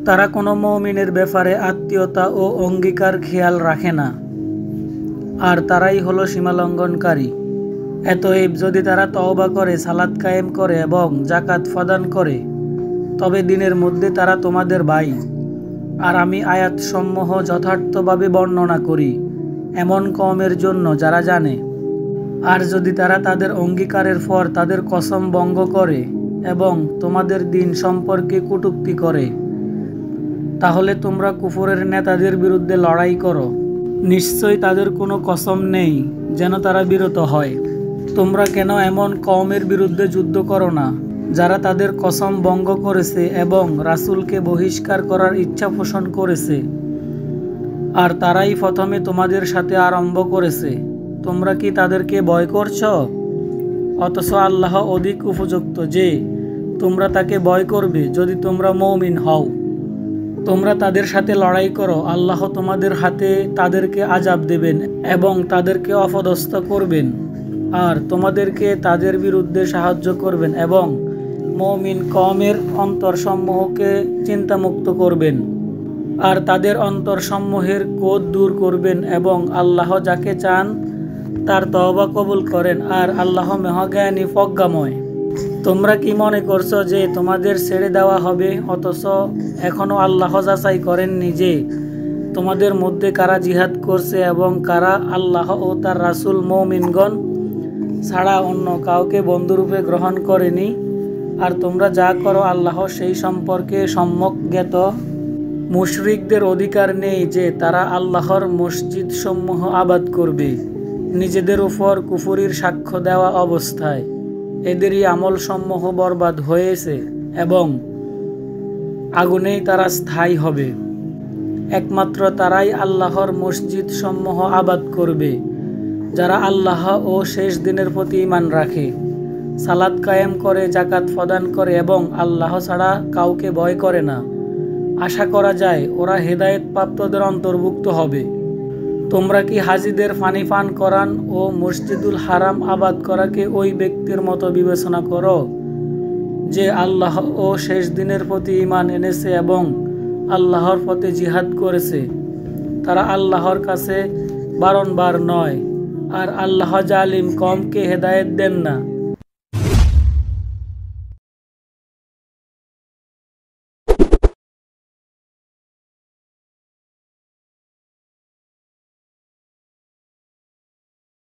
তারা কোনো মুমিনের ব্যাপারে আত্মীয়তা ও অঙ্গীকার খেয়াল রাখে না, আর তারাই হলো সীমালঙ্ঘনকারী। অতএব যদি তারা তওবা করে, সালাত কায়েম করে এবং যাকাত প্রদান করে, তবে দিনের মধ্যে তারা তোমাদের ভাই। আর আমি আয়াতসমূহ যথার্থভাবে বর্ণনা করি এমন কওমের জন্য যারা জানে। আর যদি তারা তাদের অঙ্গীকারের পর তাদের কসম ভঙ্গ করে এবং তোমাদের দিন সম্পর্কে কটূক্তি করে, তাহলে তোমরা কুফরের নেতাদের বিরুদ্ধে লড়াই করো। নিশ্চয়ই তাদের কোনো কসম নেই যেন তারা বিরত হয়। তোমরা কেন এমন কওমের বিরুদ্ধে যুদ্ধ করো না যারা তাদের কসম ভঙ্গ করেছে এবং রাসূলকে বহিষ্কার করার ইচ্ছা পোষণ করেছে, আর তারাই প্রথমে তোমাদের সাথে আরম্ভ করেছে। তোমরা কি তাদেরকে ভয় করছ? অথচ আল্লাহ অধিক উপযুক্ত যে তোমরা তাকে ভয় করবে যদি তোমরা মুমিন হও। তোমরা তাদের সাথে লড়াই করো, আল্লাহ তোমাদের হাতে তাদেরকে আযাব দেবেন এবং তাদেরকে অপদস্থ করবেন, আর তোমাদেরকে তাদের বিরুদ্ধে সাহায্য করবেন এবং মুমিন কওমের অন্তরসমূহকে চিন্তামুক্ত করবেন, আর তাদের অন্তরসমূহের ক্রোধ দূর করবেন এবং আল্লাহ যাকে চান তার তওবা কবুল করেন, আর আল্লাহ মহাজ্ঞানী প্রজ্ঞাময়। তোমরা কি মনে করছো যে তোমাদের ছেড়ে দেওয়া হবে, অথচ এখনো আল্লাহ যাচাই করেননি যে তোমাদের মধ্যে কারা জিহাদ করছে এবং কারা আল্লাহ ও তার রাসূল মুমিনগণ ছাড়া অন্য কাউকে বন্ধুরূপে গ্রহণ করেনি? আর তোমরা যা করো আল্লাহ সেই সম্পর্কে সম্যক জ্ঞাত। মুশরিকদের অধিকার নেই যে তারা আল্লাহর মসজিদ সমূহ আবাদ করবে নিজেদের উপর কুফরির সাক্ষ্য দেওয়া অবস্থায়। এদেরই আমল সমূহ বরবাদ হয়েছে এবং আগুনেই তারা স্থায়ী হবে। একমাত্র তারাই আল্লাহর মসজিদ সমূহ আবাদ করবে যারা আল্লাহ ও শেষ দিনের প্রতি ঈমান রাখে, সালাত কায়েম করে, যাকাত প্রদান করে এবং আল্লাহ ছাড়া কাউকে ভয় করে না। আশা করা যায় ওরা হেদায়েত প্রাপ্তদের অন্তর্ভুক্ত হবে। তোমরা কি হাজীদের পানি পান করান ও মসজিদুল হারাম আবাদ করাকে ওই ব্যক্তির মতো বিবেচনা করো যে আল্লাহ ও শেষ দিনের প্রতি ঈমান এনেছে এবং আল্লাহর পথে জিহাদ করেছে? তারা আল্লাহর কাছে বারংবার নয়, আর আল্লাহ জালিম কওমকে হেদায়েত দেন না।